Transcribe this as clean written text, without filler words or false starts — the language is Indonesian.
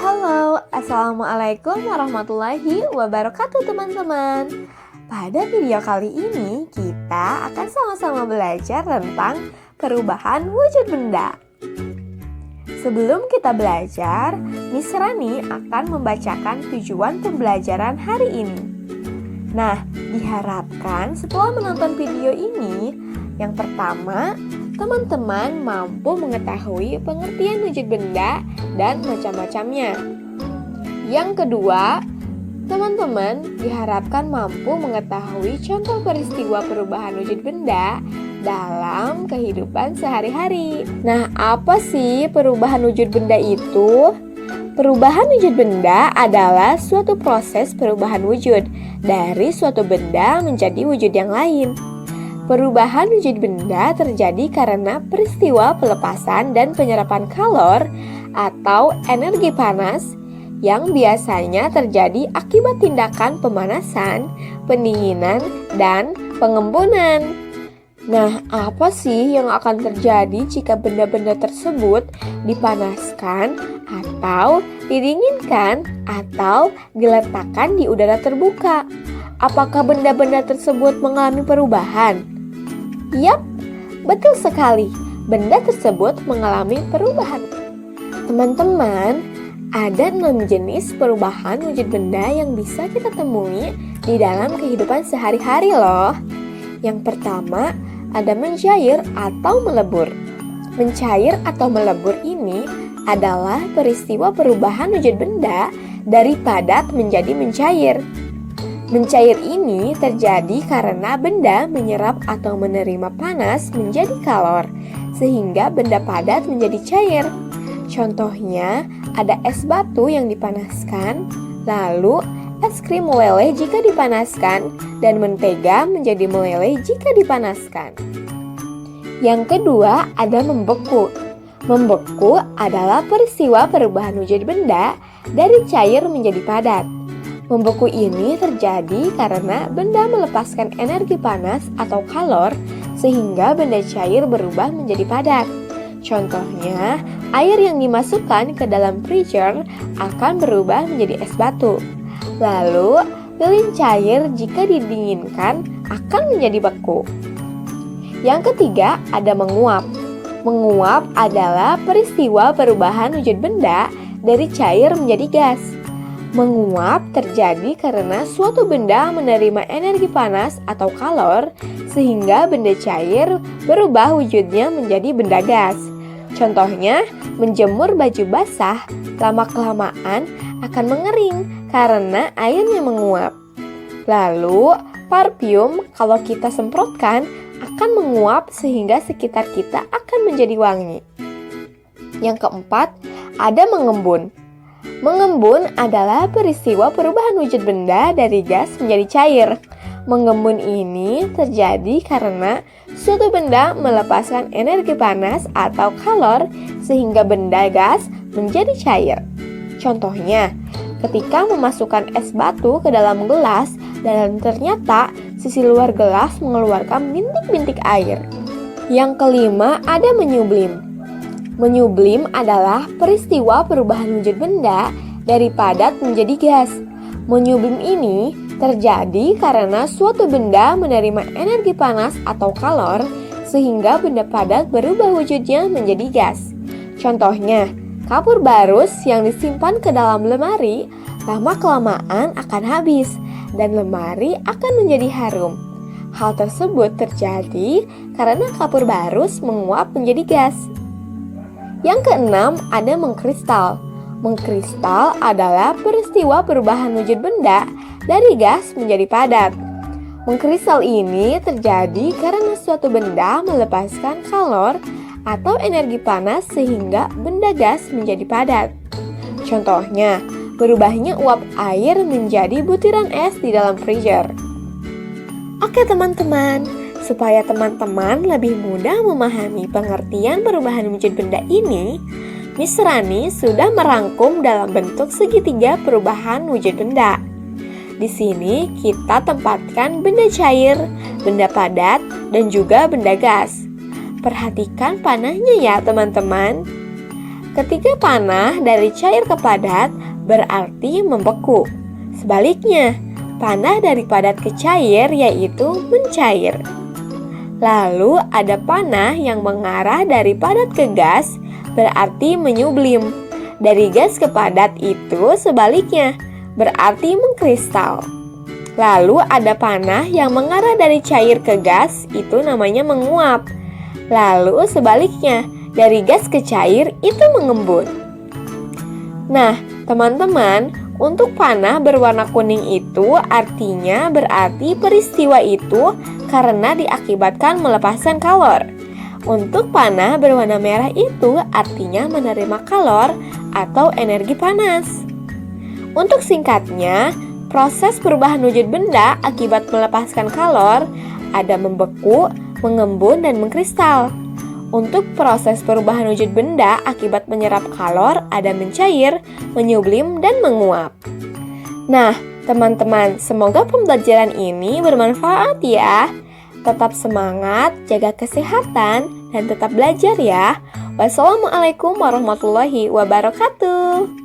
Halo, Assalamualaikum warahmatullahi wabarakatuh teman-teman. Pada video kali ini kita akan sama-sama belajar tentang perubahan wujud benda. Sebelum kita belajar, Miss Rani akan membacakan tujuan pembelajaran hari ini. Nah, diharapkan setelah menonton video ini, yang pertama, teman-teman mampu mengetahui pengertian wujud benda dan macam-macamnya. Yang kedua, teman-teman diharapkan mampu mengetahui contoh peristiwa perubahan wujud benda dalam kehidupan sehari-hari. Nah, apa sih perubahan wujud benda itu? Perubahan wujud benda adalah suatu proses perubahan wujud dari suatu benda menjadi wujud yang lain. Perubahan wujud benda terjadi karena peristiwa pelepasan dan penyerapan kalor atau energi panas yang biasanya terjadi akibat tindakan pemanasan, pendinginan, dan pengembunan. Nah, apa sih yang akan terjadi jika benda-benda tersebut dipanaskan atau didinginkan atau diletakkan di udara terbuka? Apakah benda-benda tersebut mengalami perubahan? Yap, betul sekali. Benda tersebut mengalami perubahan. Teman-teman, ada 6 jenis perubahan wujud benda yang bisa kita temui di dalam kehidupan sehari-hari loh. Yang pertama, ada mencair atau melebur. Mencair atau melebur ini adalah peristiwa perubahan wujud benda dari padat menjadi mencair. Mencair ini terjadi karena benda menyerap atau menerima panas menjadi kalor, sehingga benda padat menjadi cair. Contohnya, ada es batu yang dipanaskan, lalu es krim meleleh jika dipanaskan, dan mentega menjadi meleleh jika dipanaskan. Yang kedua, ada membeku. Membeku adalah peristiwa perubahan wujud benda dari cair menjadi padat. Membeku ini terjadi karena benda melepaskan energi panas atau kalor sehingga benda cair berubah menjadi padat. Contohnya, air yang dimasukkan ke dalam freezer akan berubah menjadi es batu. Lalu, lilin cair jika didinginkan akan menjadi beku. Yang ketiga, ada menguap. Menguap adalah peristiwa perubahan wujud benda dari cair menjadi gas. Menguap terjadi karena suatu benda menerima energi panas atau kalor sehingga benda cair berubah wujudnya menjadi benda gas. Contohnya, menjemur baju basah lama-kelamaan akan mengering karena airnya menguap. Lalu, parfum kalau kita semprotkan akan menguap sehingga sekitar kita akan menjadi wangi. Yang keempat, ada mengembun. Mengembun adalah peristiwa perubahan wujud benda dari gas menjadi cair. Mengembun ini terjadi karena suatu benda melepaskan energi panas atau kalor sehingga benda gas menjadi cair. Contohnya, ketika memasukkan es batu ke dalam gelas dan ternyata sisi luar gelas mengeluarkan bintik-bintik air. Yang kelima, ada menyublim. Menyublim adalah peristiwa perubahan wujud benda dari padat menjadi gas. Menyublim ini terjadi karena suatu benda menerima energi panas atau kalor sehingga benda padat berubah wujudnya menjadi gas. Contohnya, kapur barus yang disimpan ke dalam lemari lama-kelamaan akan habis dan lemari akan menjadi harum. Hal tersebut terjadi karena kapur barus menguap menjadi gas. Yang keenam, ada mengkristal. Mengkristal adalah peristiwa perubahan wujud benda dari gas menjadi padat. Mengkristal ini terjadi karena suatu benda melepaskan kalor atau energi panas sehingga benda gas menjadi padat. Contohnya, berubahnya uap air menjadi butiran es di dalam freezer. Oke teman-teman, supaya teman-teman lebih mudah memahami pengertian perubahan wujud benda ini, Miss Rani sudah merangkum dalam bentuk segitiga perubahan wujud benda. Di sini kita tempatkan benda cair, benda padat, dan juga benda gas. Perhatikan panahnya ya teman-teman. Ketika panah dari cair ke padat berarti membeku. Sebaliknya, panah dari padat ke cair yaitu mencair. Lalu ada panah yang mengarah dari padat ke gas berarti menyublim. Dari gas ke padat itu sebaliknya berarti mengkristal. Lalu ada panah yang mengarah dari cair ke gas itu namanya menguap. Lalu sebaliknya dari gas ke cair itu mengembun. Nah, teman-teman, untuk panah berwarna kuning itu artinya berarti peristiwa itu karena diakibatkan melepaskan kalor. Untuk panah berwarna merah itu artinya menerima kalor atau energi panas. Untuk singkatnya, proses perubahan wujud benda akibat melepaskan kalor ada membeku, mengembun, dan mengkristal. Untuk proses perubahan wujud benda akibat menyerap kalor ada mencair, menyublim, dan menguap. Nah, teman-teman, semoga pembelajaran ini bermanfaat ya. Tetap semangat, jaga kesehatan, dan tetap belajar ya. Wassalamualaikum warahmatullahi wabarakatuh.